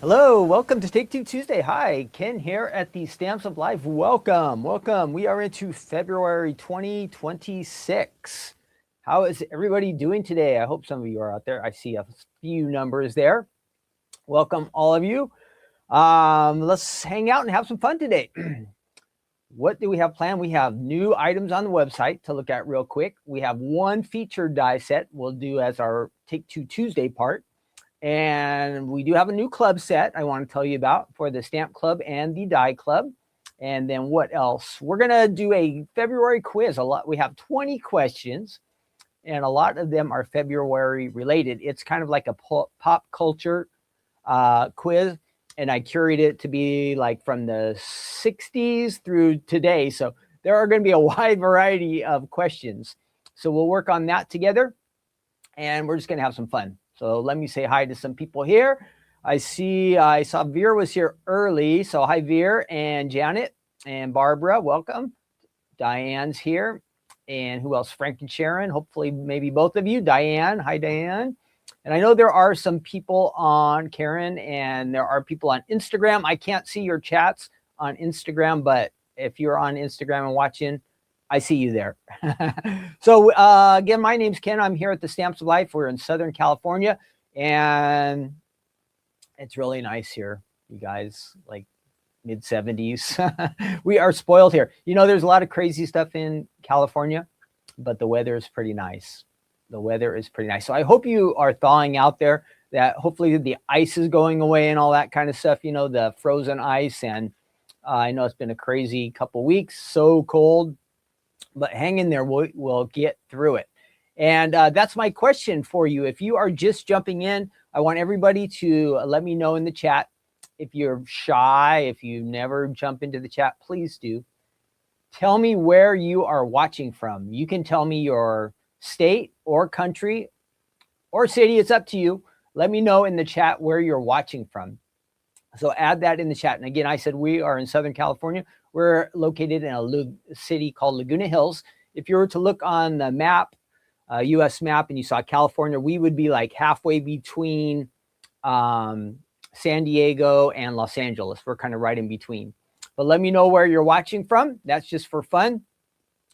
Hello, welcome to Take Two Tuesday. Hi, Ken here at the Stamps of Life. Welcome. We are into February 2026. How is everybody doing today? I hope some of you are out there. I see a few numbers there. Welcome, all of you. Let's hang out and have some fun today. What do we have planned? We have new items on the website to look at real quick. We have one featured die set we'll do as our Take Two Tuesday part. And we do have a new club set I want to tell you about for the Stamp Club and the Die Club. And then what else? We're going to do a February quiz. We have 20 questions, and a lot of them are February related. It's kind of like a pop culture quiz, and I curated it to be like from the 60s through today. So there are going to be a wide variety of questions. So we'll work on that together, and we're just going to have some fun. So let me say hi to some people here. I saw Veer was here early. So hi, Veer and Janet and Barbara, welcome. Diane's here. And who else? Frank and Sharon, hopefully maybe both of you. Diane, hi, Diane. And I know there are some people on Karen, and there are people on Instagram. I can't see your chats on Instagram, but if you're on Instagram and watching, I see you there. So again, my name's Ken. I'm here at the Stamps of Life. We're in Southern California, and it's really nice here, you guys, like mid 70s. We are spoiled here. You know, there's a lot of crazy stuff in California, but the weather is pretty nice. The weather is pretty nice. So I hope you are thawing out there, that hopefully the ice is going away and all that kind of stuff, you know, the frozen ice. And I know it's been a crazy couple weeks, so cold. But hang in there, we'll get through it. And that's my question for you. If you are just jumping in, I want everybody to let me know in the chat. If you're shy, if you never jump into the chat, please do. Tell me where you are watching from. You can tell me your state or country or city. It's up to you. Let me know in the chat where you're watching from. So add that in the chat. And again, I said we are in Southern California. We're located in a city called Laguna Hills. If you were to look on the map, U.S. map, and you saw California, we would be like halfway between San Diego and Los Angeles. We're kind of right in between. But let me know where you're watching from. That's just for fun.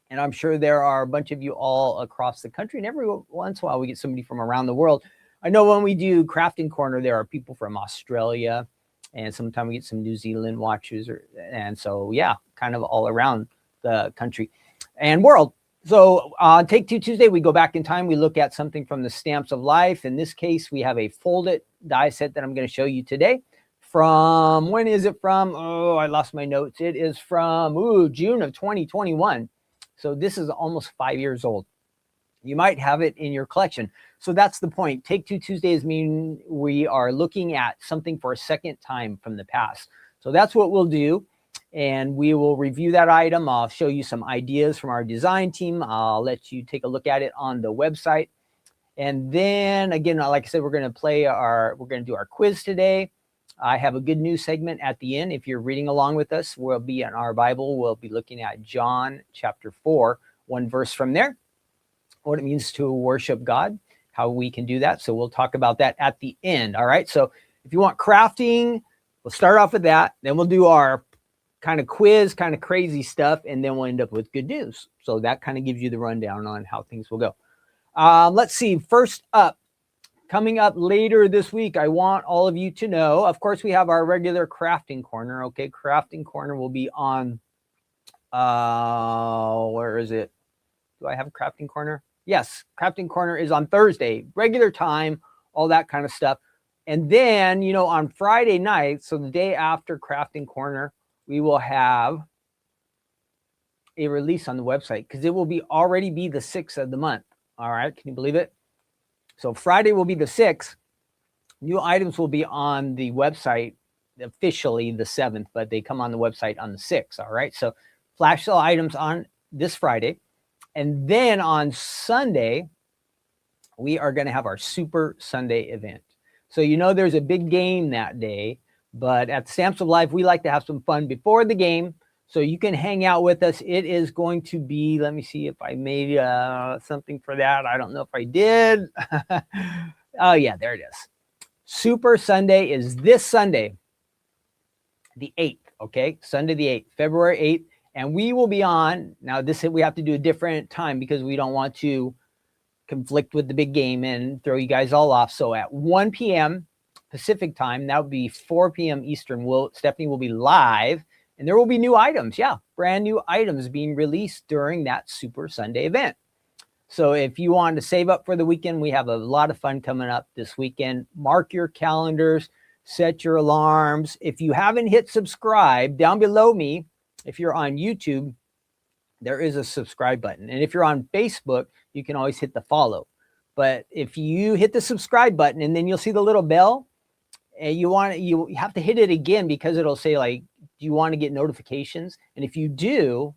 And I'm sure there are a bunch of you all across the country. And every once in a while, we get somebody from around the world. I know when we do Crafting Corner, there are people from Australia, and sometimes we get some New Zealand watchers. And so, yeah, kind of all around the country and world. So on Take Two Tuesday, we go back in time. We look at something from the Stamps of Life. In this case, we have a folded die set that I'm going to show you today. From, when is it from? Oh, I lost my notes. It is from June of 2021. So this is almost 5 years old. You might have it in your collection. So that's the point. Take Two Tuesdays mean we are looking at something for a second time from the past. So that's what we'll do. And we will review that item. I'll show you some ideas from our design team. I'll let you take a look at it on the website. And then again, like I said, we're going to do our quiz today. I have a good news segment at the end. If you're reading along with us, we'll be in our Bible. We'll be looking at John chapter 4, one verse from there, what it means to worship God, how we can do that. So we'll talk about that at the end. All right. So if you want crafting, we'll start off with that. Then we'll do our kind of quiz, kind of crazy stuff. And then we'll end up with good news. So that kind of gives you the rundown on how things will go. Let's see. First up, coming up later this week, I want all of you to know, of course, we have our regular Crafting Corner. Okay. Crafting Corner will be on, where is it? Do I have a Crafting Corner? Yes, Crafting Corner is on Thursday, regular time, all that kind of stuff. And then, you know, on Friday night, so the day after Crafting Corner, we will have a release on the website because it will already be the 6th of the month. All right, can you believe it? So Friday will be the 6th. New items will be on the website officially the 7th, but they come on the website on the 6th. All right, so flash sale items on this Friday. And then on Sunday, we are going to have our Super Sunday event. So, you know, there's a big game that day, but at Stamps of Life, we like to have some fun before the game. So you can hang out with us. It is going to be, let me see if I made something for that. I don't know if I did. Oh, yeah, there it is. Super Sunday is this Sunday, the 8th, okay? Sunday the 8th, February 8th. And we will be on, now this we have to do a different time because we don't want to conflict with the big game and throw you guys all off. So at 1 p.m. Pacific time, that would be 4 p.m. Eastern, Stephanie will be live, and there will be new items. Yeah, brand new items being released during that Super Sunday event. So if you want to save up for the weekend, we have a lot of fun coming up this weekend. Mark your calendars, set your alarms. If you haven't hit subscribe, down below me, if you're on YouTube, there is a subscribe button. And if you're on Facebook, you can always hit the follow. But if you hit the subscribe button and then you'll see the little bell, and you have to hit it again because it'll say like, do you want to get notifications? And if you do,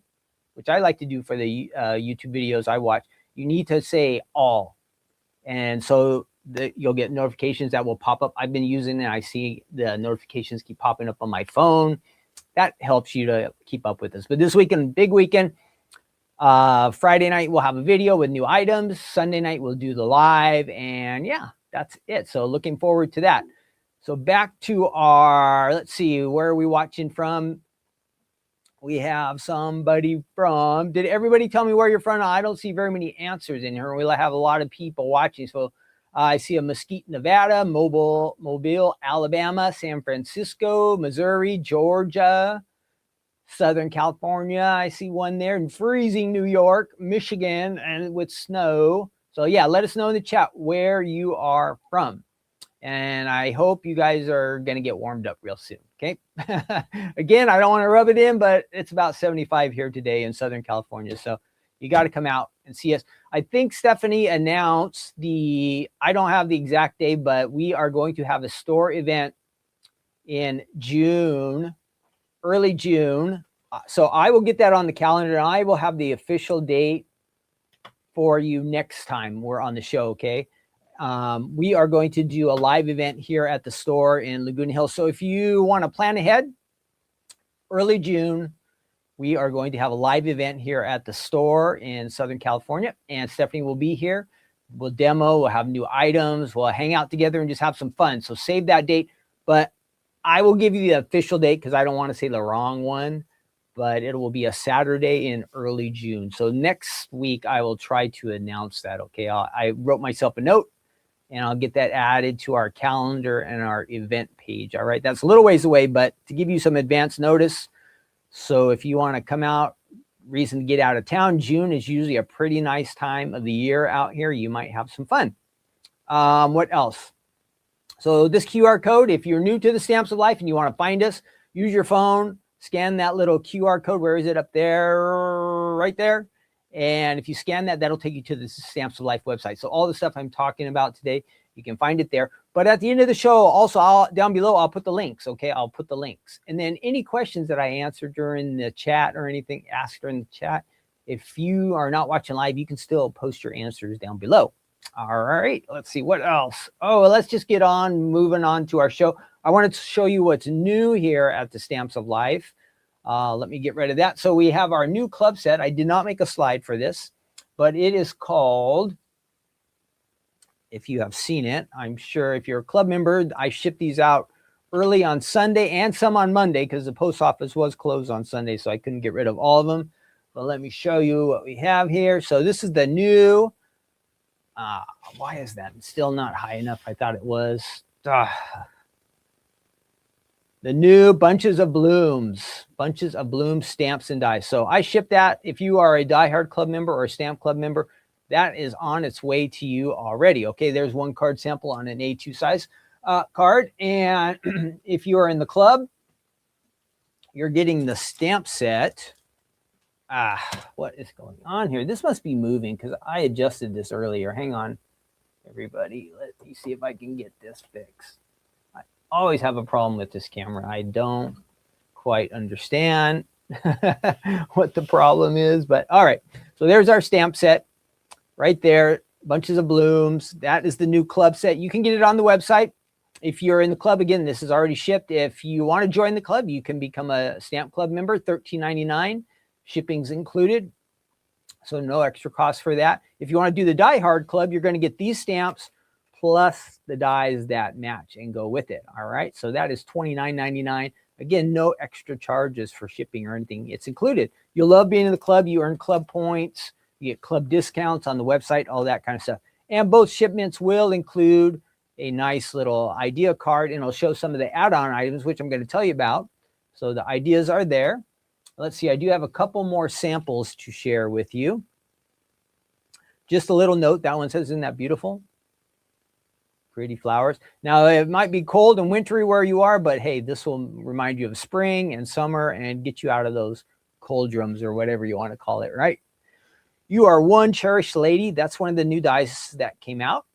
which I like to do for the YouTube videos I watch, you need to say all. And so you'll get notifications that will pop up. I've been using it. I see the notifications keep popping up on my phone. That helps you to keep up with us. But this weekend, big weekend. Friday night, we'll have a video with new items. Sunday night, we'll do the live. And yeah, that's it. So looking forward to that. So back to our, let's see, where are we watching from? We have somebody from, did everybody tell me where you're from? I don't see very many answers in here. We'll have a lot of people watching. So I see a Mesquite, Nevada, Mobile, Alabama, San Francisco, Missouri, Georgia, Southern California. I see one there in freezing New York, Michigan, and with snow. So yeah, let us know in the chat where you are from. And I hope you guys are going to get warmed up real soon. Okay. Again, I don't want to rub it in, but it's about 75 here today in Southern California. So you got to come out and see us. I think Stephanie announced I don't have the exact day, but we are going to have a store event in June, early June. So I will get that on the calendar, and I will have the official date for you next time we're on the show. Okay. We are going to do a live event here at the store in Laguna Hills. So if you want to plan ahead, early June, we are going to have a live event here at the store in Southern California, and Stephanie will be here. We'll demo, we'll have new items, we'll hang out together and just have some fun. So save that date, but I will give you the official date because I don't want to say the wrong one, but it will be a Saturday in early June. So next week, I will try to announce that. Okay. I wrote myself a note, and I'll get that added to our calendar and our event page. All right. That's a little ways away, but to give you some advance notice. So if you want to come out, reason to get out of town, June is usually a pretty nice time of the year out here. You might have some fun. What else? So this QR code, if you're new to the Stamps of Life and you want to find us, use your phone, scan that little QR code. Where is it? Up there, right there. And if you scan that, that'll take you to the Stamps of Life website. So all the stuff I'm talking about today, you can find it there. But at the end of the show, also down below, I'll put the links. Okay, I'll put the links. And then any questions that I answer during the chat or anything asked during the chat, if you are not watching live, you can still post your answers down below. All right, let's see what else. Oh, let's just get on moving on to our show. I wanted to show you what's new here at the Stamps of Life. Let me get rid of that. So we have our new club set. I did not make a slide for this, but it is called, if you have seen it, I'm sure if you're a club member, I ship these out early on Sunday and some on Monday because the post office was closed on Sunday, so I couldn't get rid of all of them. But let me show you what we have here. So this is the new, why is that still not high enough? I thought it was. The new Bunches of Blooms stamps and dies. So I ship that. If you are a diehard club member or a stamp club member, that is on its way to you already. Okay, there's one card sample on an A2 size card. And if you are in the club, you're getting the stamp set. What is going on here? This must be moving because I adjusted this earlier. Hang on, everybody. Let me see if I can get this fixed. Always have a problem with this camera. I don't quite understand what the problem is, but all right. So there's our stamp set right there. Bunches of Blooms. That is the new club set. You can get it on the website. If you're in the club, again, this is already shipped. If you want to join the club, you can become a Stamp Club member, $13.99. Shipping's included, so no extra cost for that. If you want to do the Die Hard Club, you're going to get these stamps plus the dies that match and go with it. All right, so that is $29.99. Again, no extra charges for shipping or anything. It's included. You'll love being in the club. You earn club points. You get club discounts on the website, all that kind of stuff. And both shipments will include a nice little idea card, and it'll show some of the add-on items, which I'm going to tell you about. So the ideas are there. Let's see, I do have a couple more samples to share with you. Just a little note, that one says, isn't that beautiful? Pretty flowers. Now, it might be cold and wintry where you are, but hey, this will remind you of spring and summer and get you out of those cauldrons or whatever you want to call it, right? You Are One Cherished Lady. That's one of the new dies that came out.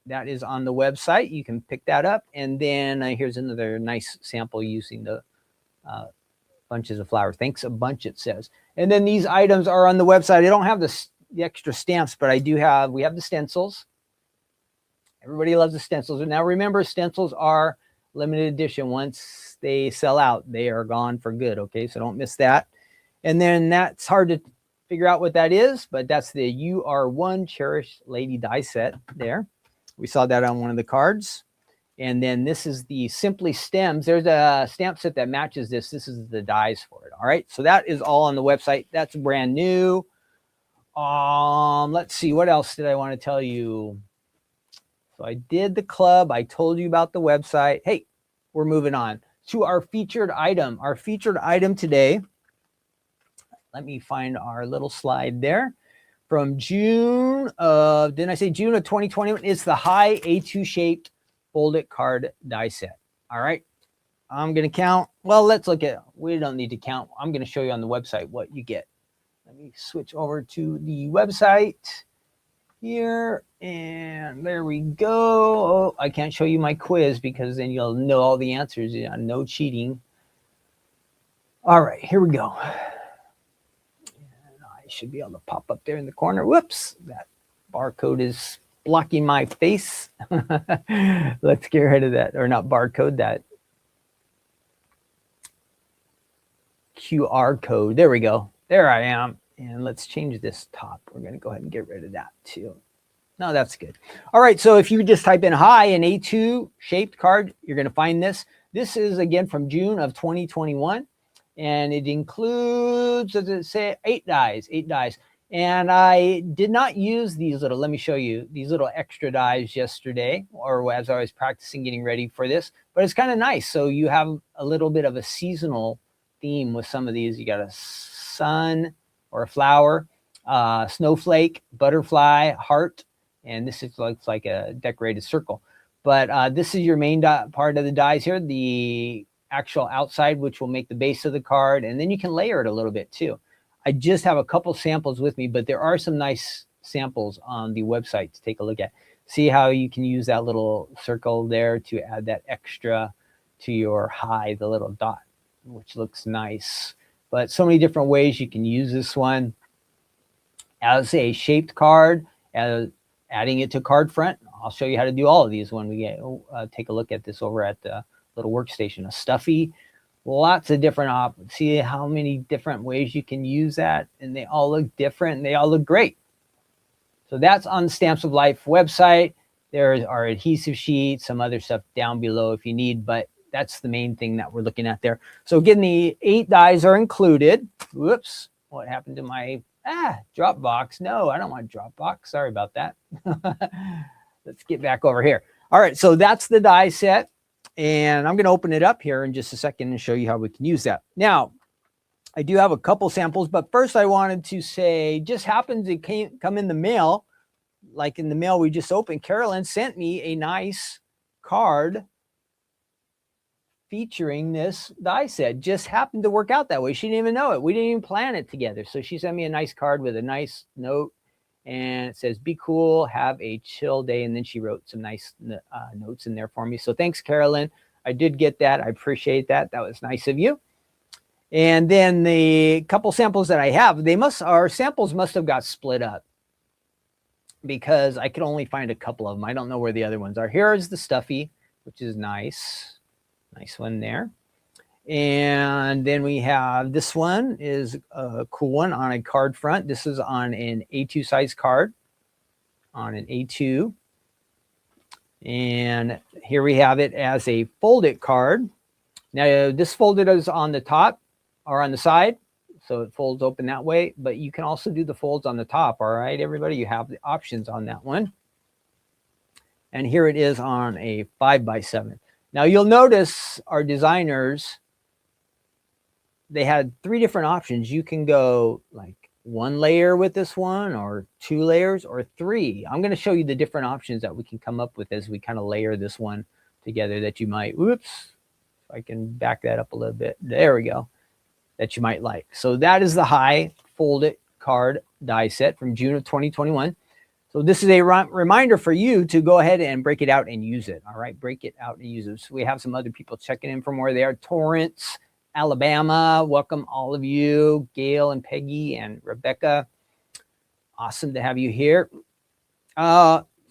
That is on the website. You can pick that up. And then here's another nice sample using the bunches of flowers. Thanks a bunch, it says. And then these items are on the website. I don't have the extra stamps, but we have the stencils. Everybody loves the stencils. And now remember, stencils are limited edition. Once they sell out, they are gone for good. Okay, so don't miss that. And then that's hard to figure out what that is, but that's the You Are One Cherished Lady die set there. We saw that on one of the cards. And then this is the Simply Stems. There's a stamp set that matches this. This is the dies for it. All right, so that is all on the website. That's brand new. Let's see, what else did I want to tell you? So I did the club. I told you about the website. Hey, we're moving on to our featured item. Our featured item today, let me find our little slide there. From June of, didn't I say June of 2021? It's the high A2 shaped folded card die set. All right, I'm going to count. Well, let's look at, we don't need to count. I'm going to show you on the website what you get. Let me switch over to the website here, and there we go. Oh, I can't show you my quiz because then you'll know all the answers. Yeah, no cheating. All right, here we go. And I should be able to pop up there in the corner. Whoops, that barcode is blocking my face. Let's get rid of that, or not barcode, that QR code. There we go. There I am. And let's change this top. We're going to go ahead and get rid of that too. No, that's good. All right, so if you just type in high, an A2 shaped card, you're going to find this. This is, again, from June of 2021. And it includes, does it say, 8 dies. And I did not use these little, let me show you, these little extra dies yesterday, or as I was practicing getting ready for this. But it's kind of nice. So you have a little bit of a seasonal theme with some of these. You got a sun or a flower, snowflake, butterfly, heart, and this looks like a decorated circle. But this is your main part of the dies here, the actual outside, which will make the base of the card, and then you can layer it a little bit too. I just have a couple samples with me, but there are some nice samples on the website to take a look at. See how you can use that little circle there to add that extra to your high, the little dot, which looks nice. But so many different ways you can use this one as a shaped card, as adding it to card front. I'll show you how to do all of these when we get take a look at this over at the little workstation. A stuffy, lots of different options. See how many different ways you can use that, and they all look different and they all look great. So that's on the Stamps of Life website. There are adhesive sheets, some other stuff down below if you need, but that's the main thing that we're looking at there. So again, the 8 dies are included. Whoops, what happened to my Dropbox? No, I don't want Dropbox. Sorry about that. Let's get back over here. All right, so that's the die set. And I'm going to open it up here in just a second and show you how we can use that. Now, I do have a couple samples, but first I wanted to say, just happened to come in the mail, like in the mail we just opened. Carolyn sent me a nice card featuring this die set. Just happened to work out that way. She didn't even know it. We didn't even plan it together. So she sent me a nice card with a nice note, and it says, "Be cool, have a chill day." And then she wrote some nice notes in there for me. So thanks, Carolyn. I did get that. I appreciate that. That was nice of you. And then the couple samples that I have, our samples must have got split up because I could only find a couple of them. I don't know where the other ones are. Here is the stuffy, which is nice. Nice one there. And then we have this one is a cool one on a card front. This is on an A2 size card, on an A2. And here we have it as a folded card. Now this folded is on the top or on the side, so it folds open that way, but you can also do the folds on the top. All right, everybody, you have the options on that one. And here it is on a 5x7. Now you'll notice our designers, they had 3 different options. You can go like 1 layer with this one, or 2 layers, or 3. I'm going to show you the different options that we can come up with as we kind of layer this one together that you might, whoops, if I can back that up a little bit. There we go. That you might like. So that is the high folded card die set from June of 2021. So this is a reminder for you to go ahead and break it out and use it. All right, break it out and use it. So we have some other people checking in from where they are. Torrance, Alabama. Welcome all of you. Gail and Peggy and Rebecca. Awesome to have you here.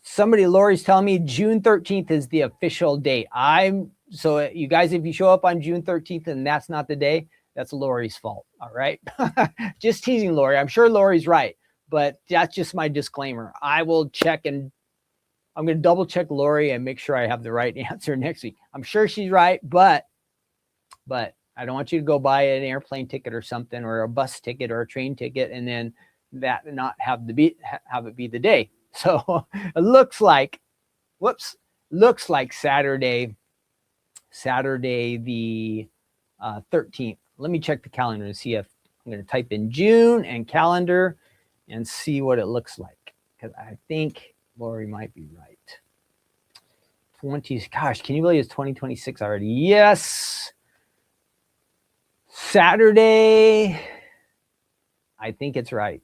Somebody, Lori's telling me June 13th is the official date. So you guys, if you show up on June 13th and that's not the day, that's Lori's fault. All right. Just teasing Lori. I'm sure Lori's right, but that's just my disclaimer. I will check, and I'm going to double check Lori and make sure I have the right answer next week. I'm sure she's right, but I don't want you to go buy an airplane ticket or something, or a bus ticket or a train ticket, and then that not have it be the day. So it looks like, looks like Saturday the 13th. Let me check the calendar and see if I'm going to type in June and calendar and see what it looks like, because I think Lori might be right. 20s, gosh, can you believe it's 2026 already? Yes. Saturday. I think it's right.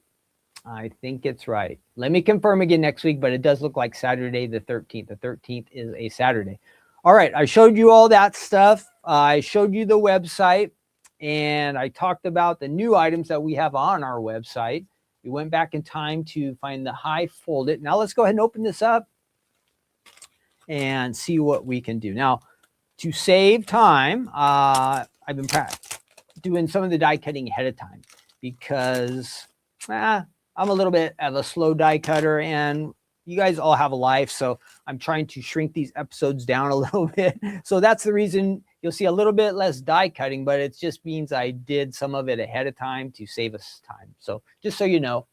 I think it's right. Let me confirm again next week, but it does look like Saturday the 13th. The 13th is a Saturday. All right, I showed you all that stuff. I showed you the website, and I talked about the new items that we have on our website. We went back in time to find the high folded. Now let's go ahead and open this up and see what we can do. Now, to save time, I've been doing some of the die cutting ahead of time, because I'm a little bit of a slow die cutter, and you guys all have a life, so I'm trying to shrink these episodes down a little bit. So that's the reason you'll see a little bit less die cutting, but it just means I did some of it ahead of time to save us time. So just so you know,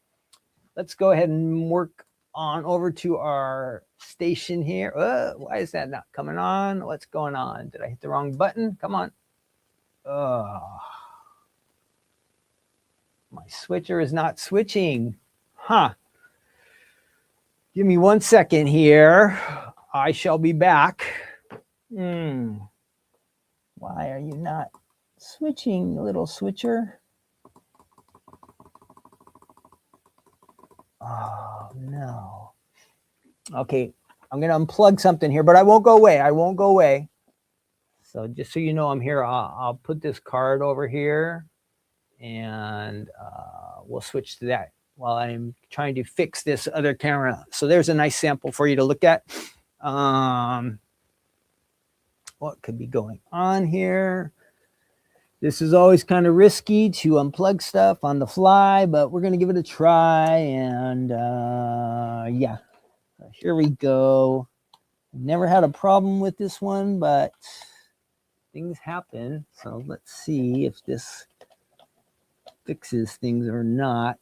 let's go ahead and work on over to our station here. Why is that not coming on? What's going on? Did I hit the wrong button? Come on. My switcher is not switching. Huh. Give me 1 second here. I shall be back. Why are you not switching, little switcher? Oh, no. Okay, I'm going to unplug something here, but I won't go away. I won't go away. So just so you know, I'm here. I'll put this card over here, and we'll switch to that while I'm trying to fix this other camera. So there's a nice sample for you to look at. What could be going on here? This is always kind of risky to unplug stuff on the fly, but we're going to give it a try. And yeah, here we go. Never had a problem with this one, but things happen. So let's see if this fixes things or not.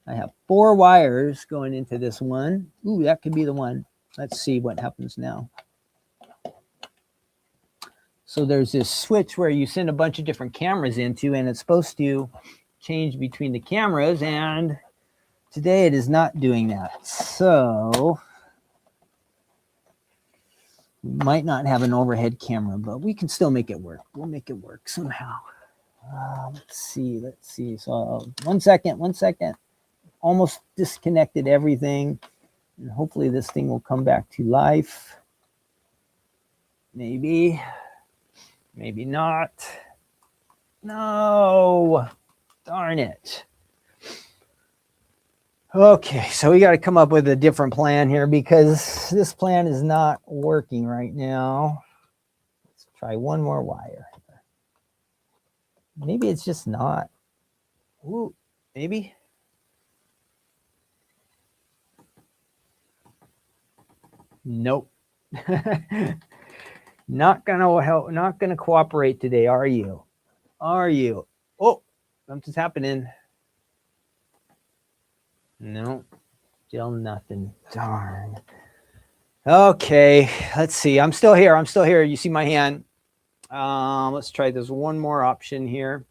I have 4 wires going into this one. Ooh, that could be the one. Let's see what happens now. So there's this switch where you send a bunch of different cameras into, and it's supposed to change between the cameras, and today it is not doing that. So we might not have an overhead camera, but we can still make it work. We'll make it work somehow. Let's see. So 1 second. Almost disconnected everything, and hopefully this thing will come back to life. Maybe not. No, darn it. Okay, so we got to come up with a different plan here, because this plan is not working right now. Let's try one more wire. Maybe it's just not. Ooh, maybe. Nope. Not gonna help, not gonna cooperate today, are you? Are you? Oh, something's happening. No, still nothing. Darn. Okay, let's see. I'm still here. I'm still here. You see my hand. Let's try this one more option here.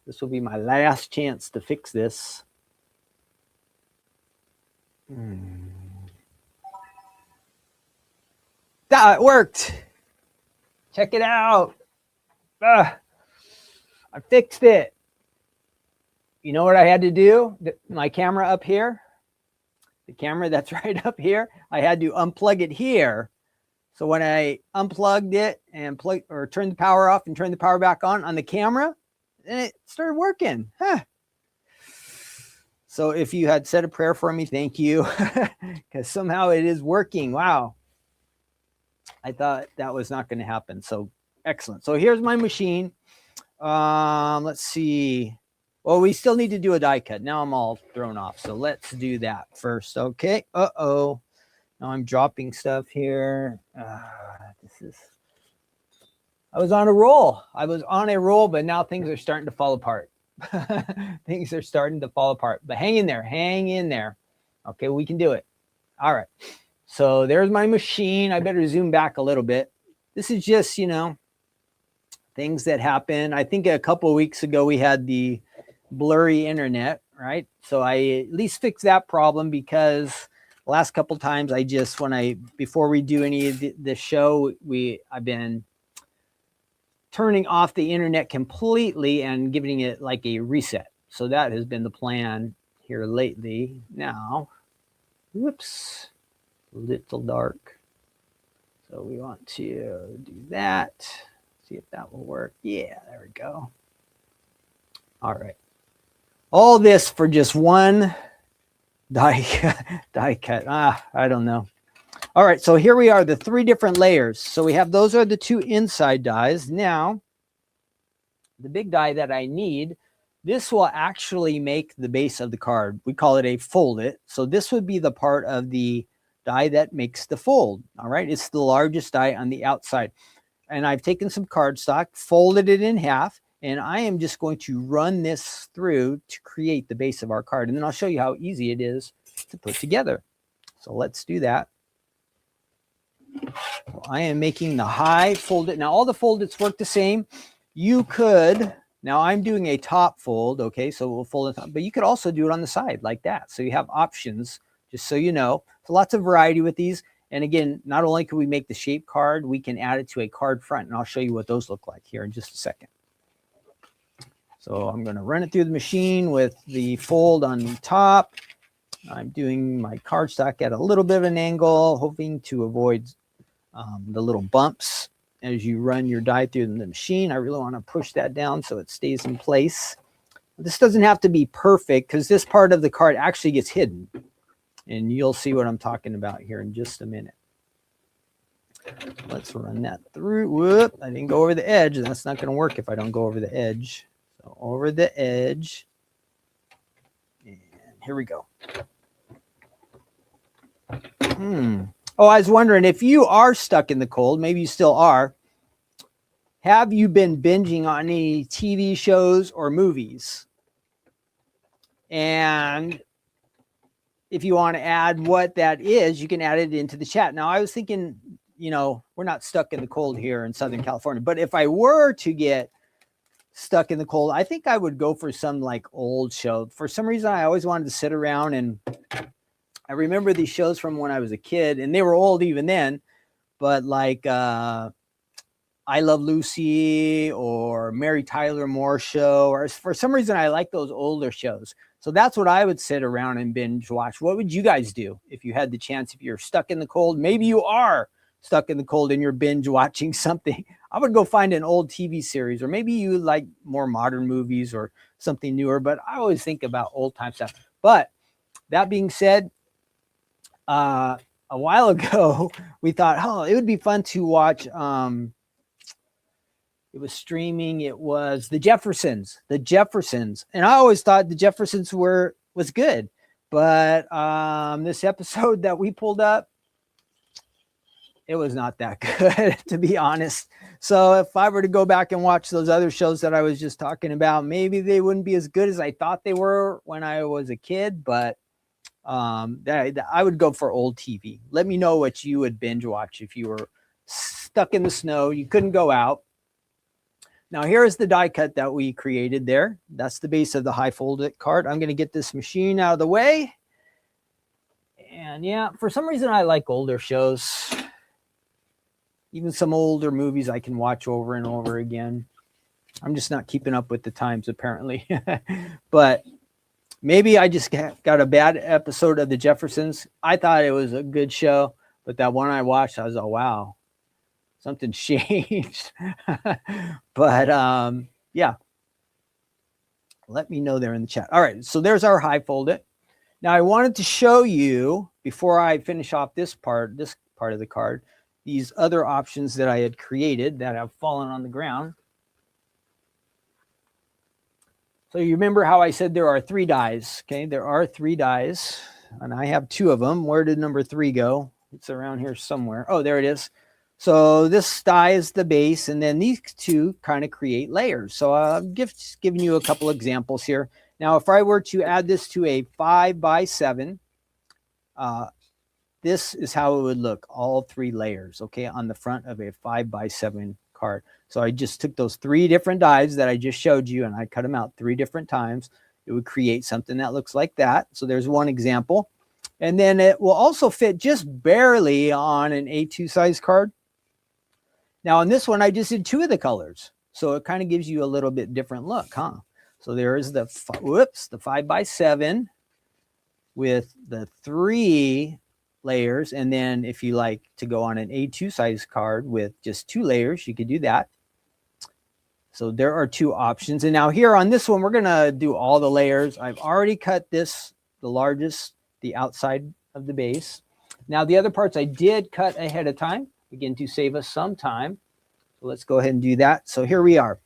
This will be my last chance to fix this. That worked. Check it out. I fixed it. You know what I had to do? My camera up here, the camera that's right up here, I had to unplug it here. So when I unplugged it and turned the power off and turned the power back on the camera, then it started working. So if you had said a prayer for me, thank you, because somehow it is working. Wow. I thought that was not going to happen. So excellent. So here's my machine. Let's see. Well, we still need to do a die cut. Now I'm all thrown off. So let's do that first. Okay. Uh-oh. Now I'm dropping stuff here. I was on a roll. But now things are starting to fall apart. Things are starting to fall apart. But hang in there. Hang in there. Okay, we can do it. All right. So there's my machine. I better zoom back a little bit. This is just, things that happen. I think a couple of weeks ago we had the blurry internet, right? So I at least fixed that problem, because the last couple of times before we do any of the show, I've been turning off the internet completely and giving it like a reset. So that has been the plan here lately. Now, whoops, a little dark. So we want to do that. See if that will work. Yeah, there we go. All right. All this for just one die cut. I don't know. All right, so here we are, the 3 different layers. So we have, those are the 2 inside dies. Now, the big die that I need, this will actually make the base of the card. We call it a fold it. So this would be the part of the die that makes the fold. All right, it's the largest die on the outside. And I've taken some cardstock, folded it in half, and I am just going to run this through to create the base of our card. And then I'll show you how easy it is to put together. So let's do that. So I am making the high folded. Now all the foldeds work the same. You could, now I'm doing a top fold, okay, so we'll fold it top, but you could also do it on the side like that. So you have options, just so you know. So lots of variety with these. And again, not only can we make the shape card, we can add it to a card front, and I'll show you what those look like here in just a second. So I'm going to run it through the machine with the fold on top. I'm doing my cardstock at a little bit of an angle, hoping to avoid the little bumps as you run your die through the machine. I really want to push that down so it stays in place. This doesn't have to be perfect, because this part of the card actually gets hidden. And you'll see what I'm talking about here in just a minute. Let's run that through. Whoop, I didn't go over the edge. That's not going to work if I don't go over the edge. So over the edge. And here we go. Oh, I was wondering, if you are stuck in the cold, maybe you still are, have you been binging on any TV shows or movies? And if you want to add what that is, you can add it into the chat. Now, I was thinking, we're not stuck in the cold here in Southern California, but if I were to get stuck in the cold, I think I would go for some like old show. For some reason, I always wanted to sit around, and I remember these shows from when I was a kid, and they were old even then, but like I Love Lucy or Mary Tyler Moore Show, or for some reason, I like those older shows. So that's what I would sit around and binge watch. What would you guys do if you had the chance, if you're stuck in the cold? Maybe you are stuck in the cold and you're binge watching something. I would go find an old TV series, or maybe you like more modern movies or something newer, but I always think about old time stuff. But that being said, a while ago, we thought, it would be fun to watch. It was streaming. It was The Jeffersons. And I always thought The Jeffersons was good. But this episode that we pulled up, it was not that good, to be honest. So if I were to go back and watch those other shows that I was just talking about, maybe they wouldn't be as good as I thought they were when I was a kid, but I would go for old TV. Let me know what you would binge watch if you were stuck in the snow, you couldn't go out. Now here's the die cut that we created there. That's the base of the high folded card. I'm going to get this machine out of the way. And yeah, for some reason I like older shows. Even some older movies I can watch over and over again. I'm just not keeping up with the times apparently. But maybe I just got a bad episode of The Jeffersons. I thought it was a good show, but that one I watched, I was like, wow, something's changed. But yeah, let me know there in the chat. All right, so there's our high folded. Now I wanted to show you, before I finish off this part of the card, these other options that I had created that have fallen on the ground. So you remember how I said there are 3 dies, okay? There are 3 dies, and I have 2 of them. Where did number 3 go? It's around here somewhere. Oh, there it is. So this die is the base, and then these 2 kind of create layers. So I'm just giving you a couple examples here. Now, if I were to add this to a 5x7, this is how it would look, all 3 layers, okay, on the front of a 5x7 card. So I just took those 3 different dies that I just showed you, and I cut them out 3 different times. It would create something that looks like that. So there's one example. And then it will also fit just barely on an A2 size card. Now on this one, I just did 2 of the colors. So it kind of gives you a little bit different look, huh? So there's the 5x7 with the 3 layers. And then if you like to go on an A2 size card with just 2 layers, you could do that. So there are 2 options. And now here on this one, we're going to do all the layers. I've already cut this, the largest, the outside of the base. Now the other parts I did cut ahead of time, again, to save us some time. So let's go ahead and do that. So here we are.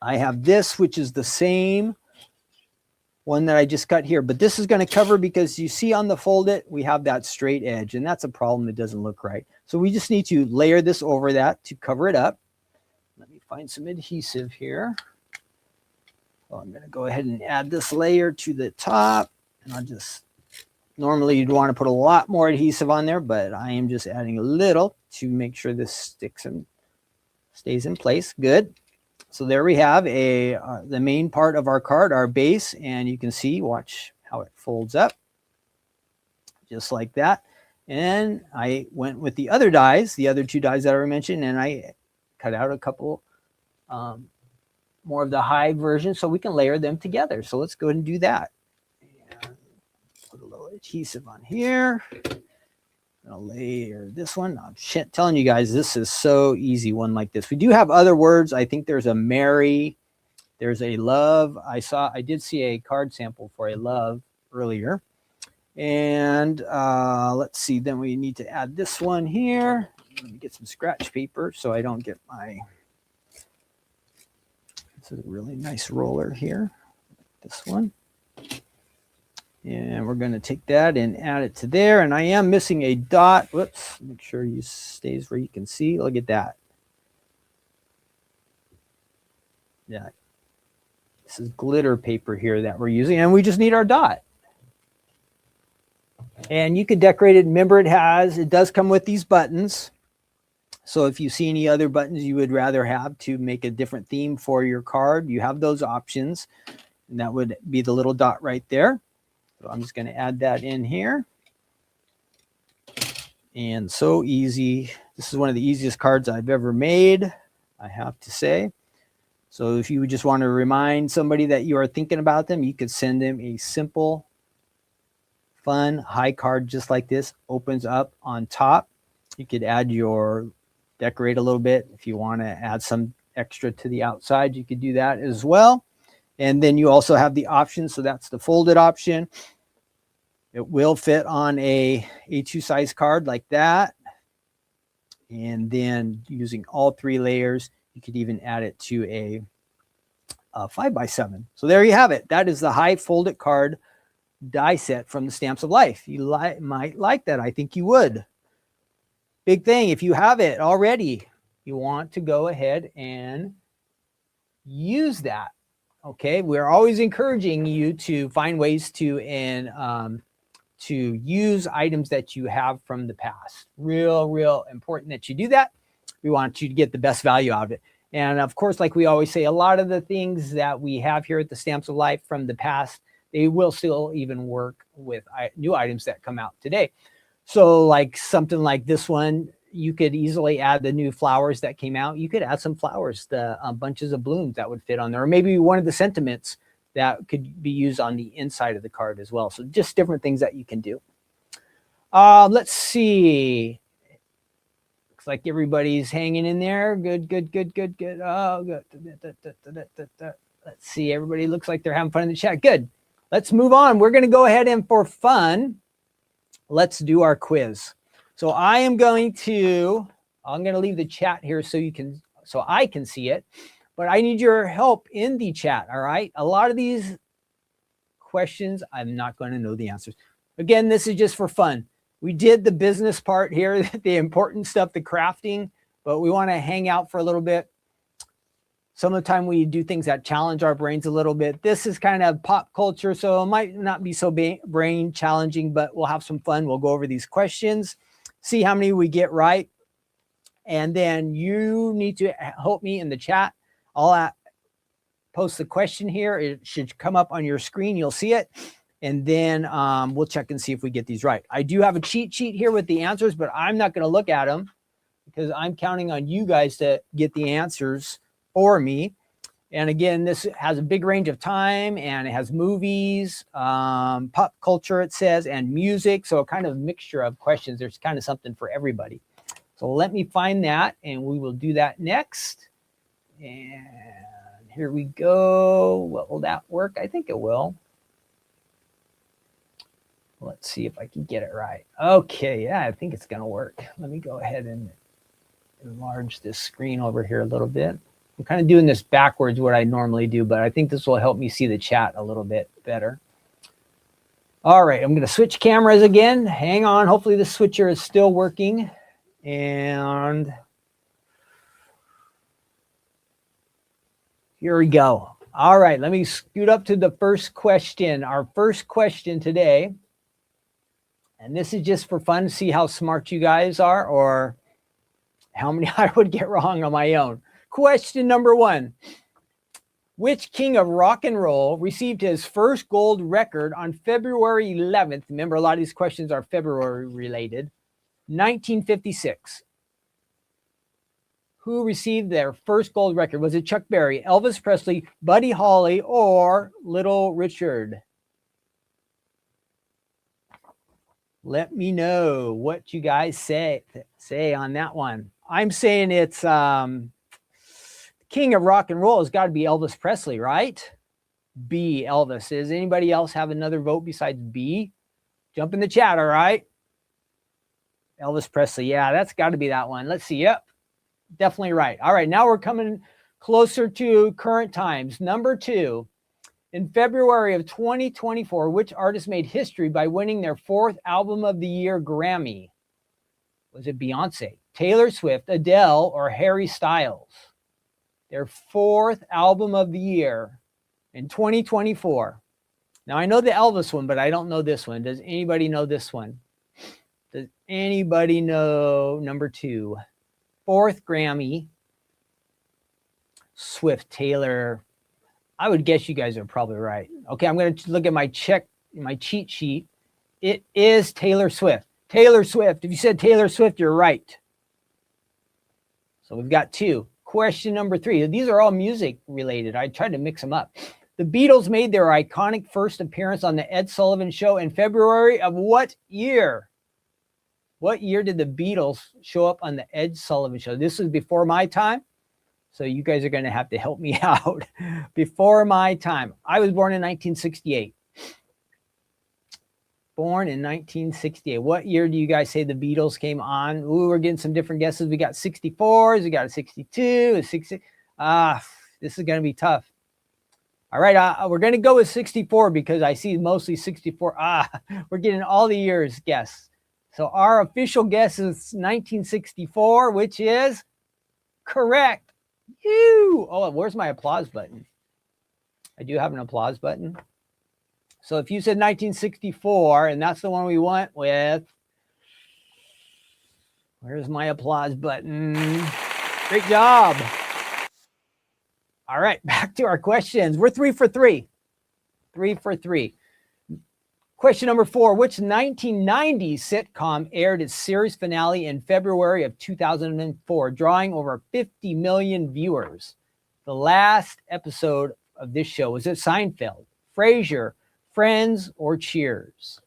I have this, which is the same one that I just cut here, but this is going to cover, because you see on the folded, we have that straight edge, and that's a problem. It doesn't look right. So we just need to layer this over that to cover it up. Let me find some adhesive here. So I'm going to go ahead and add this layer to the top, and I'll just, normally you'd want to put a lot more adhesive on there, but I am just adding a little to make sure this sticks and stays in place. Good. So there we have the main part of our card, our base, and you can see, watch how it folds up, just like that. And I went with the other dies, the other 2 dies that I mentioned, and I cut out a couple more of the high version so we can layer them together. So let's go ahead and do that. And put a little adhesive on here. I'll layer this one. I'm telling you guys, this is so easy, one like this. We do have other words. I think there's a Mary, there's a love. I did see a card sample for a love earlier. And let's see, then we need to add this one here. Let me get some scratch paper so I don't get this is a really nice roller here. This one. And we're going to take that and add it to there. And I am missing a dot. Whoops. Make sure you stays where you can see. Look at that. Yeah. This is glitter paper here that we're using. And we just need our dot. And you could decorate it. Remember, it does come with these buttons. So if you see any other buttons you would rather have to make a different theme for your card, you have those options. And that would be the little dot right there. So I'm just going to add that in here. And so easy. This is one of the easiest cards I've ever made, I have to say. So if you just want to remind somebody that you are thinking about them, you could send them a simple, fun, high card just like this. Opens up on top. You could decorate a little bit. If you want to add some extra to the outside, you could do that as well. And then you also have the option. So that's the folded option. It will fit on a A2 size card like that. And then using all 3 layers, you could even add it to a 5x7. So there you have it. That is the high folded card die set from the Stamps of Life. You might like that. I think you would. big thing, if you have it already, you want to go ahead and use that. Okay, we're always encouraging you to find ways to use items that you have from the past. Real important that you do that. We want you to get the best value out of it. And of course, like we always say, a lot of the things that we have here at the Stamps of Life from the past, they will still even work with new items that come out today. So like something like this one, you could easily add the new flowers that came out. You could add some flowers, the bunches of blooms that would fit on there, or maybe one of the sentiments that could be used on the inside of the card as well. So just different things that you can do. Let's see. Looks like everybody's hanging in there. Good. Oh, good. Let's see. Everybody looks like they're having fun in the chat. Good. Let's move on. We're going to go ahead and for fun, let's do our quiz. So I'm going to leave the chat here so I can see it, but I need your help in the chat. All right. A lot of these questions, I'm not going to know the answers. Again, this is just for fun. We did the business part here, the important stuff, the crafting, but we want to hang out for a little bit. Some of the time we do things that challenge our brains a little bit. This is kind of pop culture, so it might not be so brain challenging, but we'll have some fun. We'll go over these questions, see how many we get right. And then you need to help me in the chat. I'll post the question here. It should come up on your screen. You'll see it. And then we'll check and see if we get these right. I do have a cheat sheet here with the answers, but I'm not going to look at them because I'm counting on you guys to get the answers for me. And again, this has a big range of time, and it has movies, pop culture, it says, and music. So a kind of mixture of questions. There's kind of something for everybody. So let me find that, and we will do that next. And here we go. Well, will that work? I think it will. Let's see if I can get it right. Okay, yeah, I think it's going to work. Let me go ahead and enlarge this screen over here a little bit. I'm kind of doing this backwards what I normally do, but I think this will help me see the chat a little bit better. All right, I'm going to switch cameras again. Hang on. Hopefully the switcher is still working. And here we go. All right, let me scoot up to the first question. Our first question today. And this is just for fun to see how smart you guys are or how many I would get wrong on my own. Question number 1. Which king of rock and roll received his first gold record on February 11th? Remember, a lot of these questions are February related. 1956. Who received their first gold record? Was it Chuck Berry, Elvis Presley, Buddy Holly, or Little Richard? Let me know what you guys say on that one. I'm saying it's king of rock and roll has got to be Elvis Presley, right? B, Elvis. Does anybody else have another vote besides B? Jump in the chat, all right? Elvis Presley. Yeah, that's got to be that one. Let's see. Yep, definitely right. All right, now we're coming closer to current times. Number 2. In February of 2024, which artist made history by winning their 4th Album of the Year Grammy? Was it Beyonce, Taylor Swift, Adele, or Harry Styles? Their 4th Album of the Year in 2024. Now, I know the Elvis one, but I don't know this one. Does anybody know this one? Does anybody know number 2? 4th Grammy, Swift, Taylor. I would guess you guys are probably right. Okay, I'm going to look at my cheat sheet. It is Taylor Swift. Taylor Swift. If you said Taylor Swift, you're right. So we've got 2. Question number 3. These are all music related. I tried to mix them up. The Beatles made their iconic first appearance on the Ed Sullivan Show in February of what year? What year did the Beatles show up on the Ed Sullivan Show? This was before my time. So you guys are going to have to help me out. Before my time. I was born in 1968. Born in 1968. What year do you guys say the Beatles came on? Ooh, we're getting some different guesses. We got 64s. We got a 62, a 60. This is going to be tough. All right, we're going to go with 64 because I see mostly 64. We're getting all the years guess. So our official guess is 1964, which is correct. Oh, where's my applause button? I do have an applause button. So if you said 1964, and that's the one we went with, where's my applause button? Great job. All right, back to our questions. We're 3 for 3. 3 for 3. Question number 4, which 1990s sitcom aired its series finale in February of 2004, drawing over 50 million viewers? The last episode of this show, was it Seinfeld, Frasier, Friends, or Cheers?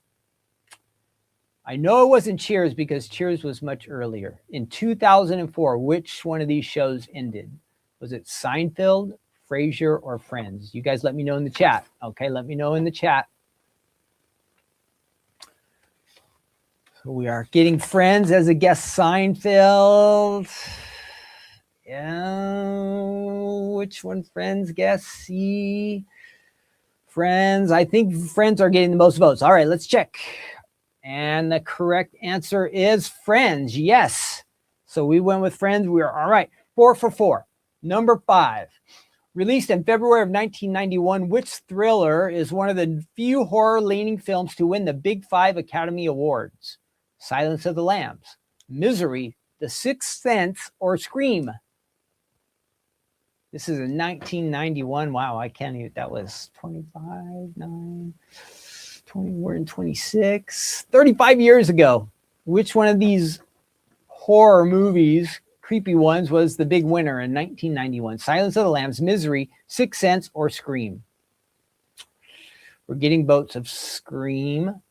I know it wasn't Cheers because Cheers was much earlier. In 2004, which one of these shows ended? Was it Seinfeld, Frasier, or Friends? You guys let me know in the chat. Okay, let me know in the chat. So we are getting Friends as a guest. Seinfeld. Yeah, which one? Friends guess C. Friends. I think Friends are getting the most votes. All right, let's check. And the correct answer is Friends. Yes. So we went with Friends. We are all right. 4 for 4. Number 5. Released in February of 1991, which thriller is one of the few horror-leaning films to win the Big 5 Academy Awards? Silence of the Lambs, Misery, The Sixth Sense, or Scream? This is in 1991. Wow, I can't even. That was 25, 9, 20. We're in 26. 35 years ago. Which one of these horror movies, creepy ones, was the big winner in 1991? Silence of the Lambs, Misery, Sixth Sense, or Scream? We're getting votes of Scream.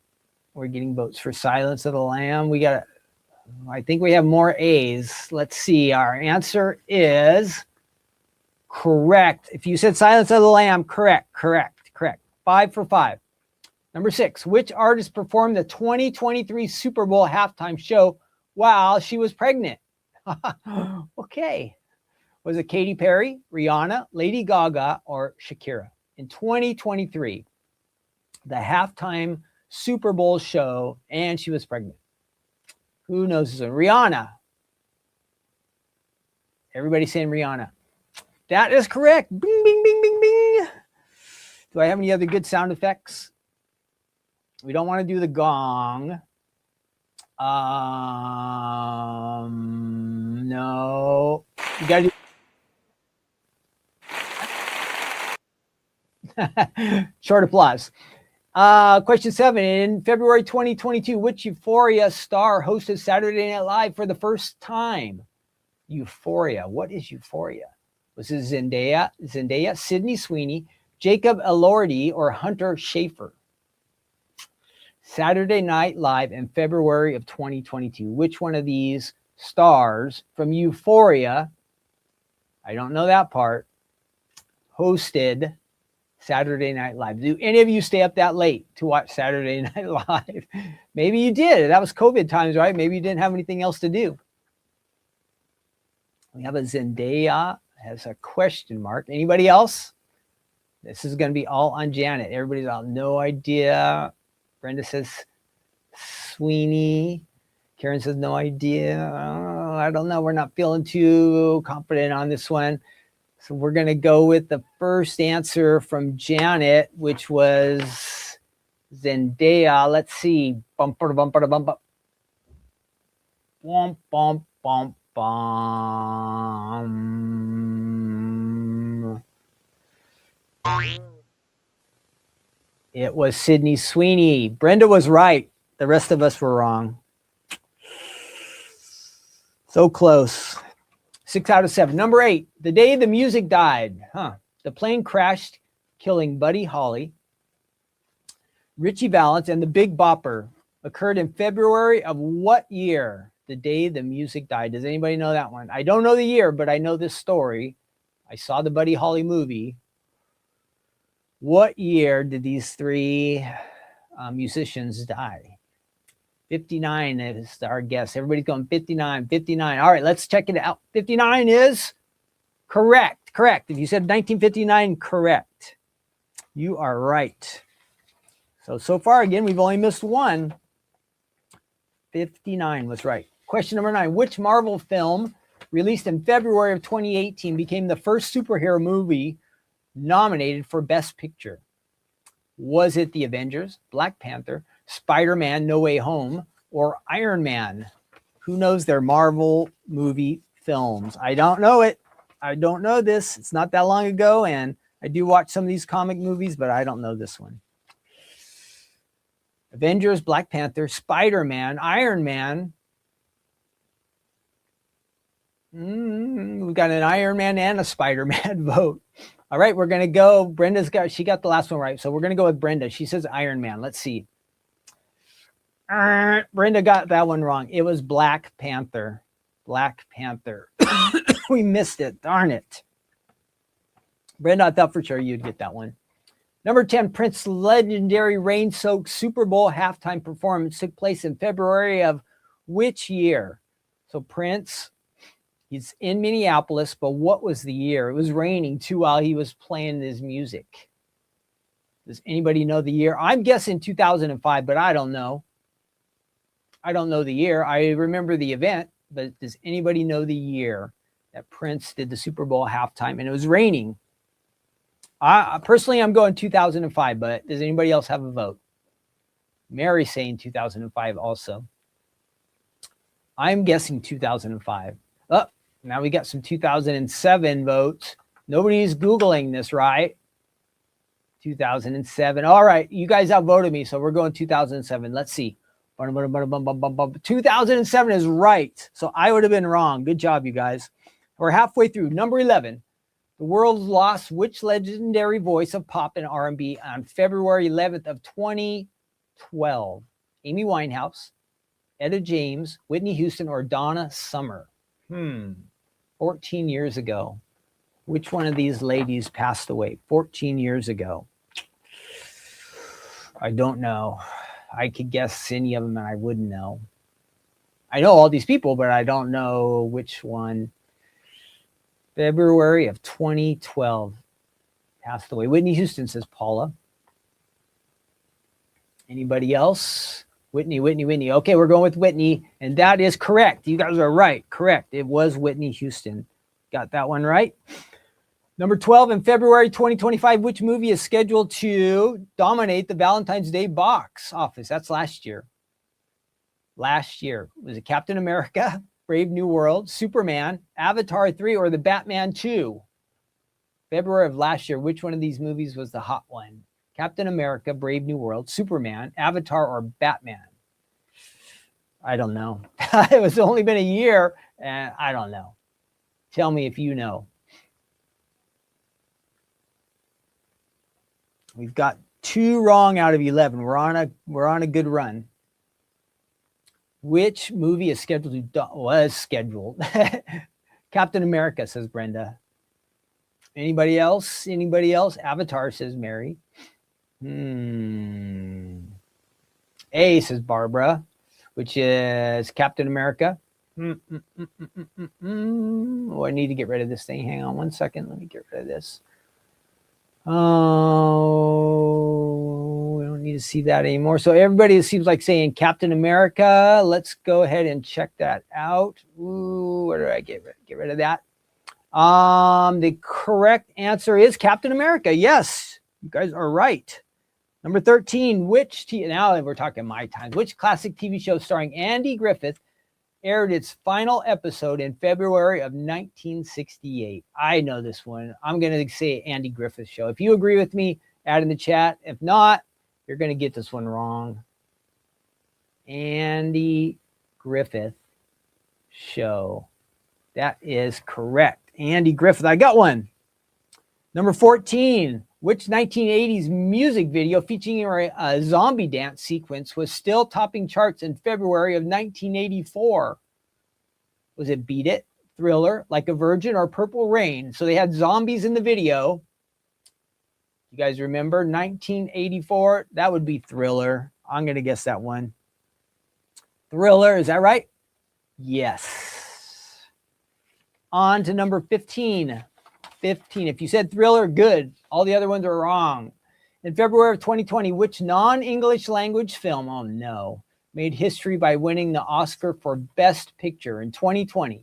We're getting votes for Silence of the Lamb. I think we have more A's. Let's see. Our answer is correct. If you said Silence of the Lamb, correct. 5 for 5. Number 6, which artist performed the 2023 Super Bowl halftime show while she was pregnant? Okay. Was it Katy Perry, Rihanna, Lady Gaga, or Shakira? In 2023, the halftime Super Bowl show, and she was pregnant. Who knows this one? Rihanna. Everybody saying Rihanna. That is correct. Bing, bing, bing, bing, bing. Do I have any other good sound effects? We don't want to do the gong. No. You got to do short applause. Question 7. In February 2022, which Euphoria star hosted Saturday Night Live for the first time? Euphoria. What is Euphoria? Was it Zendaya, Sydney Sweeney, Jacob Elordi, or Hunter Schafer? Saturday Night Live in February of 2022. Which one of these stars from Euphoria, I don't know that part, hosted Saturday Night Live? Do any of you stay up that late to watch Saturday Night Live? Maybe you did. That was COVID times, right? Maybe you didn't have anything else to do. We have a Zendaya has a question mark. Anybody else? This is going to be all on Janet. Everybody's all no idea. Brenda says Sweeney. Karen says no idea. Oh, I don't know. We're not feeling too confident on this one. So we're going to go with the first answer from Janet, which was Zendaya. Let's see. Bumper, bumper, bumper. Bump, bump, bump, bump. It was Sydney Sweeney. Brenda was right. The rest of us were wrong. So close. 6 out of 7. Number 8. The day the music died. The plane crashed, killing Buddy Holly, Richie Valens, and the Big Bopper occurred in February of what year? The day the music died. Does anybody know that one? I don't know the year, but I know this story. I saw the Buddy Holly movie. What year did these three musicians die? 59 is our guess. Everybody's going 59, 59. All right, let's check it out. 59 is correct. If you said 1959, correct. You are right. So far, again, we've only missed one. 59 was right. Question number 9. Which Marvel film released in February of 2018 became the first superhero movie nominated for Best Picture? Was it The Avengers, Black Panther, Spider-Man No Way Home, or Iron Man? Who knows their Marvel movie films? I don't know it. I don't know this. It's not that long ago, and I do watch some of these comic movies, but I don't know this one. Avengers, Black Panther, Spider-Man, Iron Man. We've got an Iron Man and a Spider-Man vote. All right, we're going to go. She got the last one right. So we're going to go with Brenda. She says Iron Man. Let's see. Brenda got that one wrong. It was Black Panther. Black Panther. We missed it. Darn it. Brenda, I thought for sure you'd get that one. Number 10, Prince's legendary rain-soaked Super Bowl halftime performance took place in February of which year? So Prince, he's in Minneapolis, but what was the year? It was raining too while he was playing his music. Does anybody know the year? I'm guessing 2005, but I don't know. I don't know the year. I remember the event, but does anybody know the year that Prince did the Super Bowl halftime and it was raining? Personally, I'm going 2005, but does anybody else have a vote? Mary's saying 2005 also. I'm guessing 2005. Oh, now we got some 2007 votes. Nobody's Googling this, right? 2007. All right, you guys outvoted me, so we're going 2007. Let's see. 2007 is right. So I would have been wrong. Good job, you guys. We're halfway through. Number 11. The world lost which legendary voice of pop and R&B on February 11th of 2012? Amy Winehouse, Etta James, Whitney Houston, or Donna Summer? 14 years ago. Which one of these ladies passed away 14 years ago? I don't know. I could guess any of them and I wouldn't know. I know all these people, but I don't know which one. February of 2012 passed away. Whitney Houston, says Paula. Anybody else? Whitney. Okay, we're going with Whitney, and that is correct. You guys are right. Correct. It was Whitney Houston. Got that one right. Number 12, in February 2025, which movie is scheduled to dominate the Valentine's Day box office? That's last year. Last year. Was it Captain America, Brave New World, Superman, Avatar 3, or the Batman 2? February of last year, which one of these movies was the hot one? Captain America, Brave New World, Superman, Avatar, or Batman? I don't know. It was only been a year, and I don't know. Tell me if you know. We've got 2 wrong out of 11. We're on a good run. Which movie is scheduled to was scheduled? Captain America, says Brenda. Anybody else? Avatar, says Mary. A, says Barbara, which is Captain America. Oh, I need to get rid of this thing. Hang on one second. Let me get rid of this. Oh, we don't need to see that anymore. So everybody seems like saying Captain America. Let's go ahead and check that out. Ooh, where do I get rid of that? The correct answer is Captain America. Yes, you guys are right. Number 13, now we're talking my times. Which classic TV show starring Andy Griffith aired its final episode in February of 1968? I know this one. I'm going to say Andy Griffith Show. If you agree with me, add in the chat. If not, you're going to get this one wrong. Andy Griffith Show. That is correct. Andy Griffith. I got one. Number 14. Which 1980s music video featuring a zombie dance sequence was still topping charts in February of 1984? Was it Beat It, Thriller, Like a Virgin, or Purple Rain? So they had zombies in the video. You guys remember 1984? That would be Thriller. I'm going to guess that one. Thriller, is that right? Yes. On to number 15. 15. If you said Thriller, good. All the other ones are wrong. In February of 2020, which non-English language film, oh no, made history by winning the Oscar for Best Picture in 2020?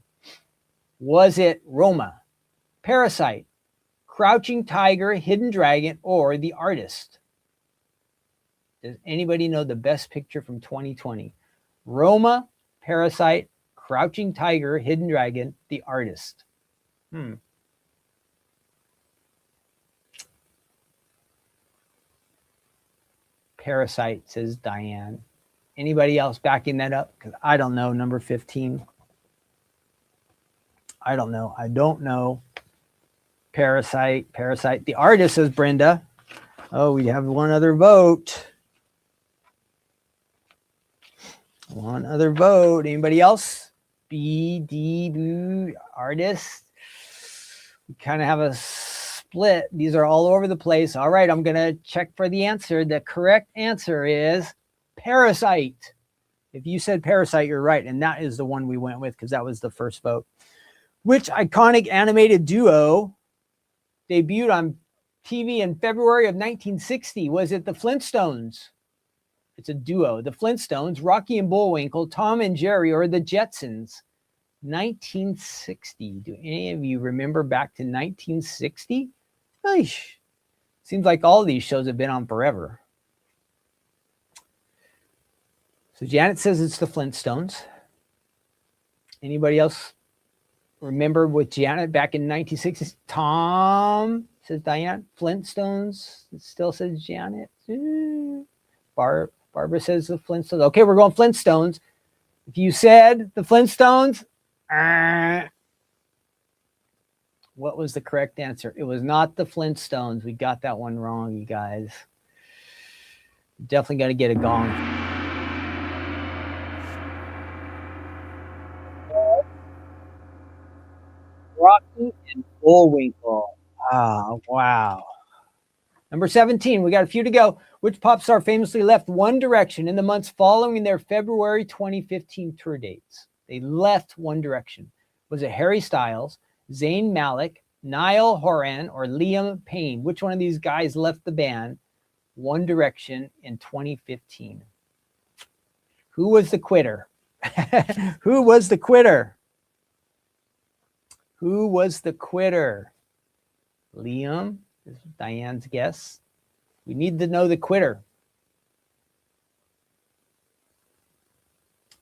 Was it Roma, Parasite, Crouching Tiger, Hidden Dragon, or The Artist? Does anybody know the Best Picture from 2020? Roma, Parasite, Crouching Tiger, Hidden Dragon, The Artist. Parasite, says Diane. Anybody else backing that up? Because I don't know. Number 15. I don't know. I don't know. Parasite. The Artist, says Brenda. Oh, we have one other vote. One other vote. Anybody else? B, D, B, Artist. We kind of have a split. These are all over the place. All right, I'm going to check for the answer. The correct answer is Parasite. If you said Parasite, you're right. And that is the one we went with because that was the first vote. Which iconic animated duo debuted on TV in February of 1960? Was it the Flintstones? It's a duo. The Flintstones, Rocky and Bullwinkle, Tom and Jerry, or the Jetsons? 1960. Do any of you remember back to 1960? Eesh. Seems like all of these shows have been on forever. So Janet says it's the Flintstones. Anybody else remember with Janet back in 1960s? Tom, says Diane. Flintstones, it still says Janet. Barbara says the Flintstones. Okay, we're going Flintstones. If you said the Flintstones, what was the correct answer? It was not the Flintstones. We got that one wrong, you guys. Definitely got to get a gong. Rocky and Bullwinkle. Oh, wow. Number 17, we got a few to go. Which pop star famously left One Direction in the months following their February 2015 tour dates? They left One Direction. Was it Harry Styles, Zayn Malik, Niall Horan, or Liam Payne? Which one of these guys left the band One Direction in 2015? Who was the quitter? Who was the quitter? Who was the quitter? Liam is Diane's guess. We need to know the quitter.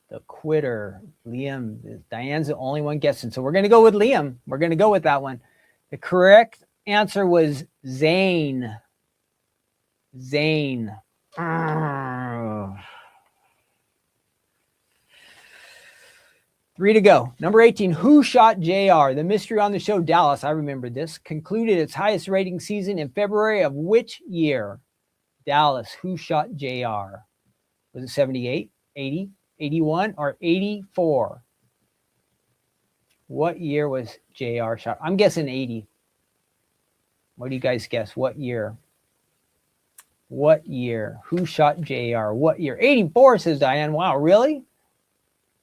The quitter. Liam. Diane's the only one guessing. So we're going to go with Liam. We're going to go with that one. The correct answer was Zayn. Zayn. 3 to go. Number 18, Who Shot JR? The mystery on the show Dallas, I remember this, concluded its highest rating season in February of which year? Dallas, Who Shot JR? Was it 78, 80, 81, or 84? What year was JR shot? I'm guessing 80. What do you guys guess? What year? What year? Who shot JR? What year? 84, says Diane. Wow, really?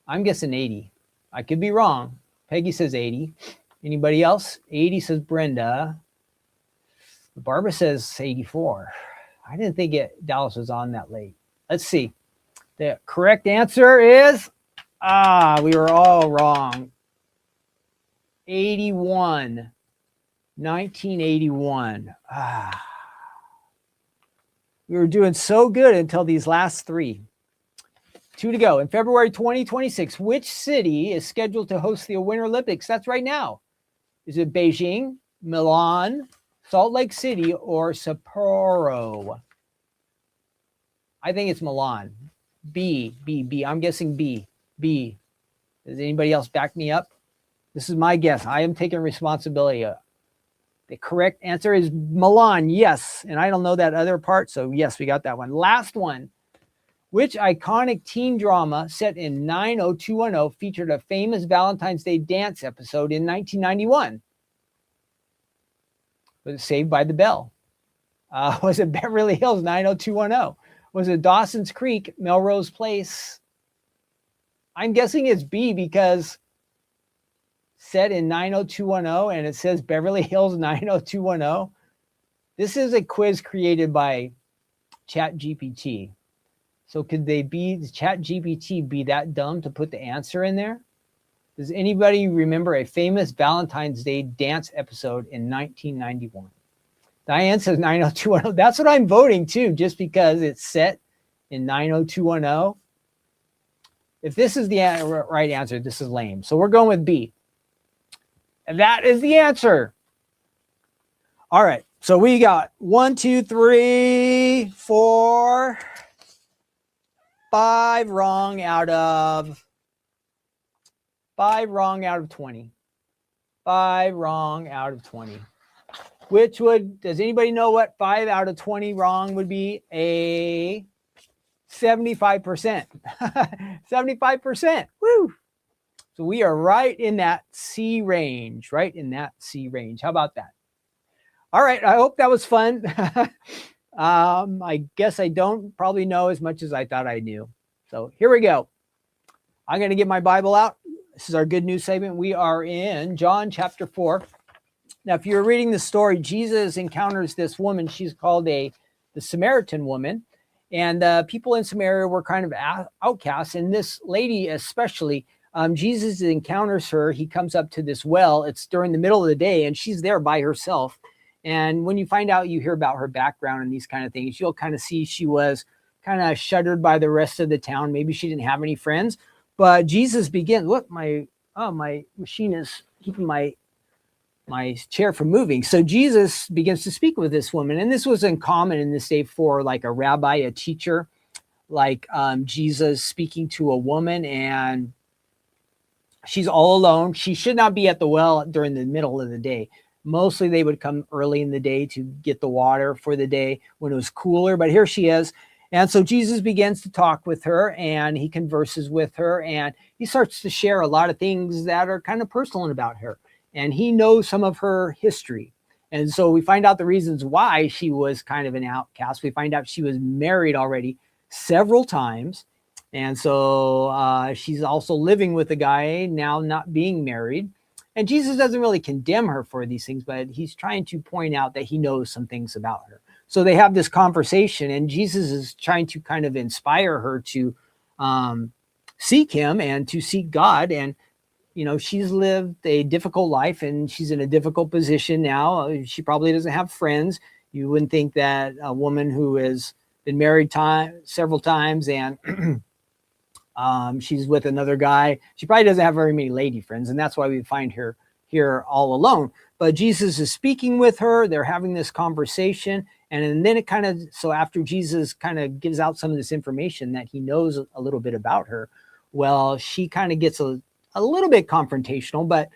I'm guessing 80. I could be wrong. Peggy says 80. Anybody else? 80, says Brenda. Barbara says 84. I didn't think Dallas was on that late. Let's see. The correct answer is, we were all wrong. 81. 1981. We were doing so good until these last 3. 2 to go. In February 2026, which city is scheduled to host the Winter Olympics? That's right now. Is it Beijing, Milan, Salt Lake City, or Sapporo? I think it's Milan. B. I'm guessing B. Does anybody else back me up? This is my guess. I am taking responsibility. The correct answer is Milan. Yes. And I don't know that other part. So yes, we got that one. Last one. Which iconic teen drama set in 90210 featured a famous Valentine's Day dance episode in 1991? Was it Saved by the Bell? Was it Beverly Hills 90210? Was it Dawson's Creek, Melrose Place? I'm guessing it's B because set in 90210 and it says Beverly Hills 90210. This is a quiz created by ChatGPT. So could the ChatGPT be that dumb to put the answer in there? Does anybody remember a famous Valentine's Day dance episode in 1991? Diane says 90210. That's what I'm voting too, just because it's set in 90210. If this is the right answer, this is lame. So we're going with B. And that is the answer. All right. So we got 1, 2, 3, 4, 5 wrong out of 20. 5 wrong out of 20. Which does anybody know what 5 out of 20 wrong would be? A 75%. 75%. Woo! So we are right in that C range, How about that? All right. I hope that was fun. I guess I don't probably know as much as I thought I knew. So here we go. I'm going to get my Bible out. This is our good news segment. We are in John chapter 4. Now, if you're reading the story, Jesus encounters this woman. She's called the Samaritan woman. And people in Samaria were kind of outcasts. And this lady especially, Jesus encounters her. He comes up to this well. It's during the middle of the day, and she's there by herself. And when you find out, you hear about her background and these kind of things, you'll kind of see she was kind of shuttered by the rest of the town. Maybe she didn't have any friends. But Jesus begins. Look, my machine is keeping my chair from moving. So Jesus begins to speak with this woman. And this was uncommon in this day for like a rabbi, a teacher, like Jesus speaking to a woman, and she's all alone. She should not be at the well during the middle of the day. Mostly they would come early in the day to get the water for the day when it was cooler. But here she is. And so Jesus begins to talk with her, and he converses with her, and he starts to share a lot of things that are kind of personal about her. And he knows some of her history. And so we find out the reasons why she was kind of an outcast. We find out she was married already several times. And so she's also living with a guy now not being married. And Jesus doesn't really condemn her for these things, but he's trying to point out that he knows some things about her. So they have this conversation, and Jesus is trying to kind of inspire her to seek him and to seek God. And, you know, she's lived a difficult life, and she's in a difficult position now. She probably doesn't have friends. You wouldn't think that a woman who has been married several times and she's with another guy, she probably doesn't have very many lady friends, and that's why we find her here all alone. But Jesus is speaking with her. They're having this conversation. And then it kind of, so after Jesus kind of gives out some of this information that he knows a little bit about her, well, she kind of gets a little bit confrontational, but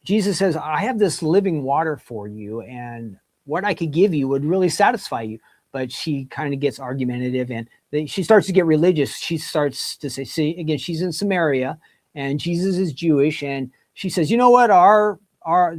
Jesus says, I have this living water for you, and what I could give you would really satisfy you. But she kind of gets argumentative, and she starts to get religious. She starts to say, see, again, she's in Samaria, and Jesus is Jewish, and she says, you know what, our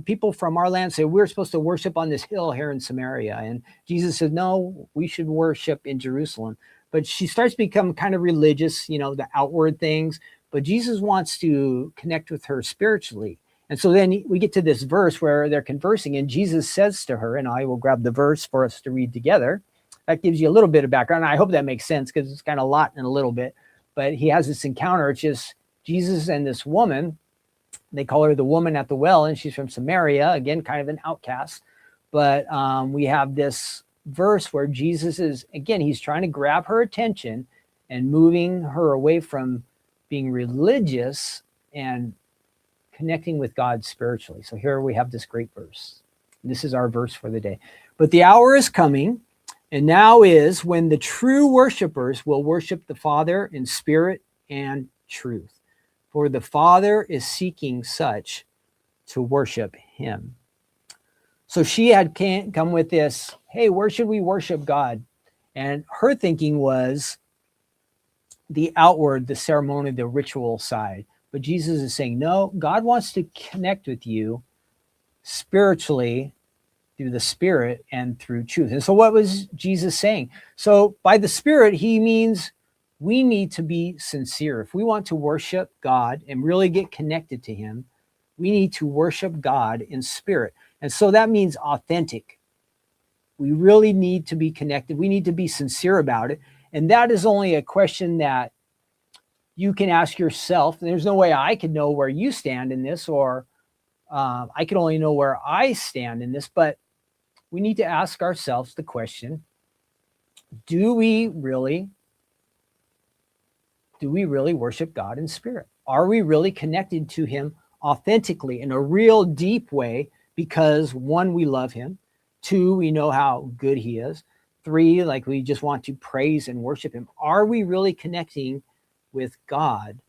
people from our land say we're supposed to worship on this hill here in Samaria. And Jesus said, no, we should worship in Jerusalem. But she starts to become kind of religious, you know, the outward things. But Jesus wants to connect with her spiritually. And so then we get to this verse where they're conversing, and Jesus says to her, and I will grab the verse for us to read together. That gives you a little bit of background. I hope that makes sense, because it's kind of a lot in a little bit. But he has this encounter. It's just Jesus and this woman. They call her the woman at the well, and she's from Samaria, again, kind of an outcast. But we have this verse where Jesus is, again, he's trying to grab her attention and moving her away from being religious and connecting with God spiritually. So here we have this great verse. This is our verse for the day. But the hour is coming, and now is, when the true worshipers will worship the Father in spirit and truth. For the Father is seeking such to worship him. So she had come with this, hey, where should we worship God? And her thinking was the outward, the ceremony, the ritual side. But Jesus is saying, no, God wants to connect with you spiritually through the Spirit and through truth. And so what was Jesus saying? So by the Spirit, he means we need to be sincere. If we want to worship God and really get connected to him, we need to worship God in spirit. And so that means authentic. We really need to be connected. We need to be sincere about it. And that is only a question that you can ask yourself. There's no way I could know where you stand in this, or I can only know where I stand in this, but we need to ask ourselves the question, do we really worship God in spirit? Are we really connected to him authentically in a real deep way? Because one, we love him. Two, we know how good he is. Three, like we just want to praise and worship him. Are we really connecting with God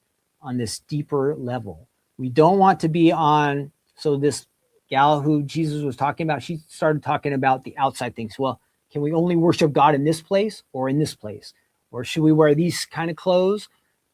on this deeper level? We don't want to be on, so this gal who Jesus was talking about, she started talking about the outside things. Well, can we only worship God in this place or in this place? Or should we wear these kind of clothes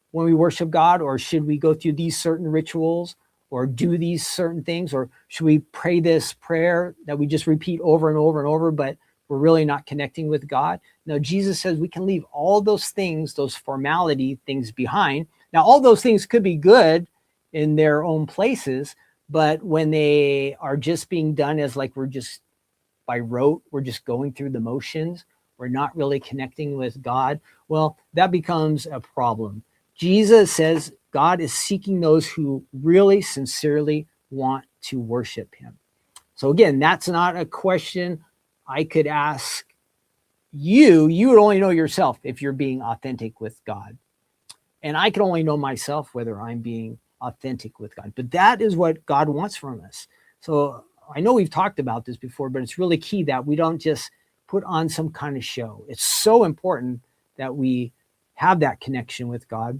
when we worship God? Or should we go through these certain rituals or do these certain things? Or should we pray this prayer that we just repeat over and over and over, but we're really not connecting with God? Now, Jesus says we can leave all those things, those formality things behind. Now, all those things could be good in their own places, but when they are just being done as like we're just by rote, we're just going through the motions, we're not really connecting with God, well, that becomes a problem. Jesus says God is seeking those who really sincerely want to worship him. So again, that's not a question I could ask you. You would only know yourself if you're being authentic with God. And I can only know myself whether I'm being authentic with God. But that is what God wants from us. So I know we've talked about this before, but it's really key that we don't just put on some kind of show. It's so important that we have that connection with God.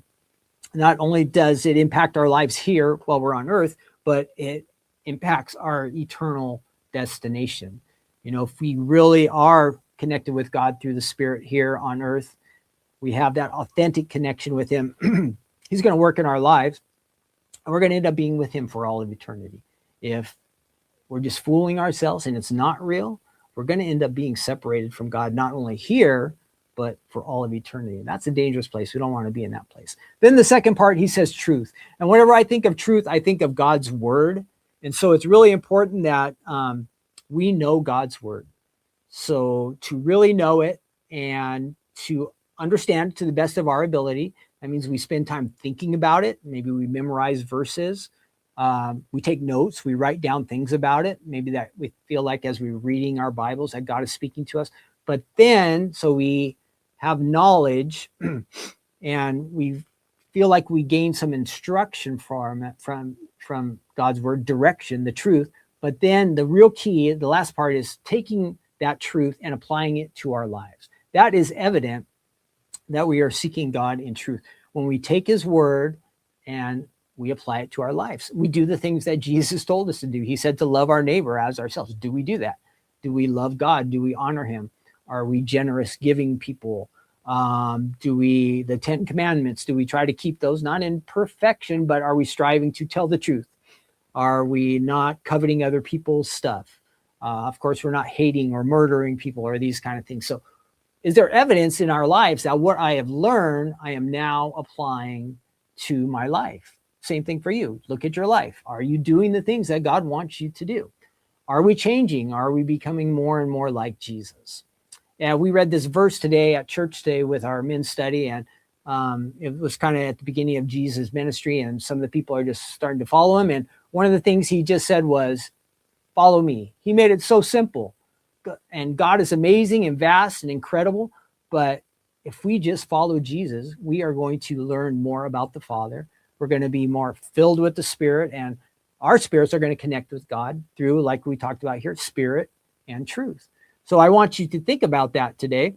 Not only does it impact our lives here while we're on earth, but it impacts our eternal destination. You know, if we really are connected with God through the Spirit here on earth, we have that authentic connection with him. He's going to work in our lives, and we're going to end up being with him for all of eternity. If we're just fooling ourselves and it's not real, we're going to end up being separated from God, not only here, but for all of eternity. And that's a dangerous place. We don't want to be in that place. Then the second part, he says truth. And whenever I think of truth, I think of God's word. And so it's really important that we know God's word. So to really know it and to understand to the best of our ability, that means we spend time thinking about it. Maybe we memorize verses. We take notes. We write down things about it. Maybe that we feel like as we're reading our Bibles that God is speaking to us. But then, so we have knowledge and we feel like we gain some instruction from God's word, direction, the truth. But then the real key, the last part, is taking that truth and applying it to our lives. That is evident that we are seeking God in truth. When we take his word and we apply it to our lives, we do the things that Jesus told us to do. He said to love our neighbor as ourselves. Do we do that? Do we love God? Do we honor him? Are we generous, giving people? The 10 commandments, do we try to keep those? Not in perfection, but are we striving to tell the truth? Are we not coveting other people's stuff? Of course, we're not hating or murdering people or these kind of things. So is there evidence in our lives that what I have learned, I am now applying to my life? Same thing for you. Look at your life. Are you doing the things that God wants you to do? Are we changing? Are we becoming more and more like Jesus? Yeah, we read this verse today at church today with our men's study, and it was kind of at the beginning of Jesus' ministry, and some of the people are just starting to follow him. And one of the things he just said was, follow me. He made it so simple. And God is amazing and vast and incredible. But if we just follow Jesus, we are going to learn more about the Father. We're going to be more filled with the Spirit, and our spirits are going to connect with God through, like we talked about here, spirit and truth. So I want you to think about that today.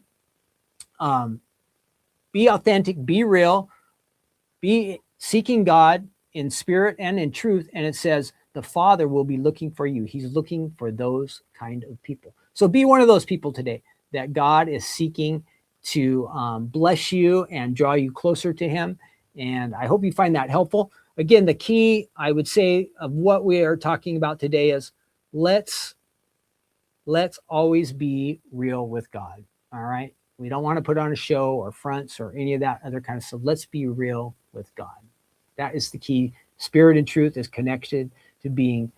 Be authentic, be real, be seeking God in spirit and in truth. And it says the Father will be looking for you. He's looking for those kind of people. So be one of those people today that God is seeking to bless you and draw you closer to him. And I hope you find that helpful. Again, the key, I would say, of what we are talking about today is let's always be real with God. All right. We don't want to put on a show or fronts or any of that other kind of stuff. Let's be real with God. That is the key. Spirit and truth is connected to being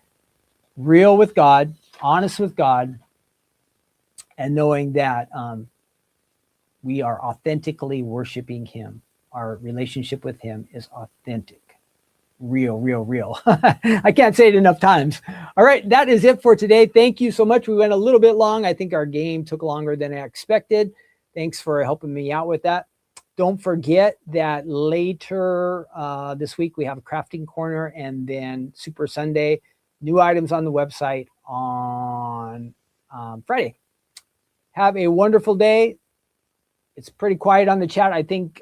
real with God, honest with God, and knowing that we are authentically worshiping him. Our relationship with him is authentic. Real, real, real. I can't say it enough times. All right, that is it for today. Thank you so much. We went a little bit long. I think our game took longer than I expected. Thanks for helping me out with that. Don't forget that later this week we have a crafting corner, and then Super Sunday, new items on the website on Friday. Have a wonderful day. It's pretty quiet on the chat. I think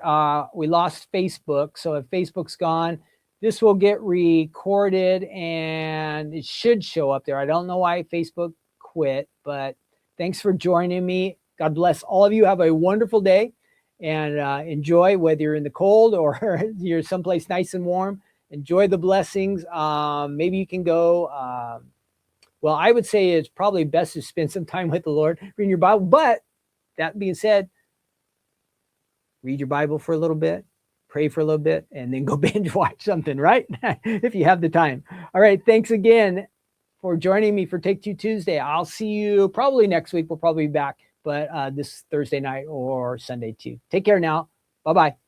we lost Facebook. So if Facebook's gone, this will get recorded and it should show up there. I don't know why Facebook quit, but thanks for joining me. God bless all of you. Have a wonderful day and enjoy, whether you're in the cold or you're someplace nice and warm. Enjoy the blessings. Maybe you can go. Well, I would say it's probably best to spend some time with the Lord, reading your Bible. But that being said, read your Bible for a little bit, pray for a little bit, and then go binge watch something, right? If you have the time. All right. Thanks again for joining me for Take Two Tuesday. I'll see you probably next week. We'll probably be back, but this Thursday night or Sunday too. Take care now. Bye-bye.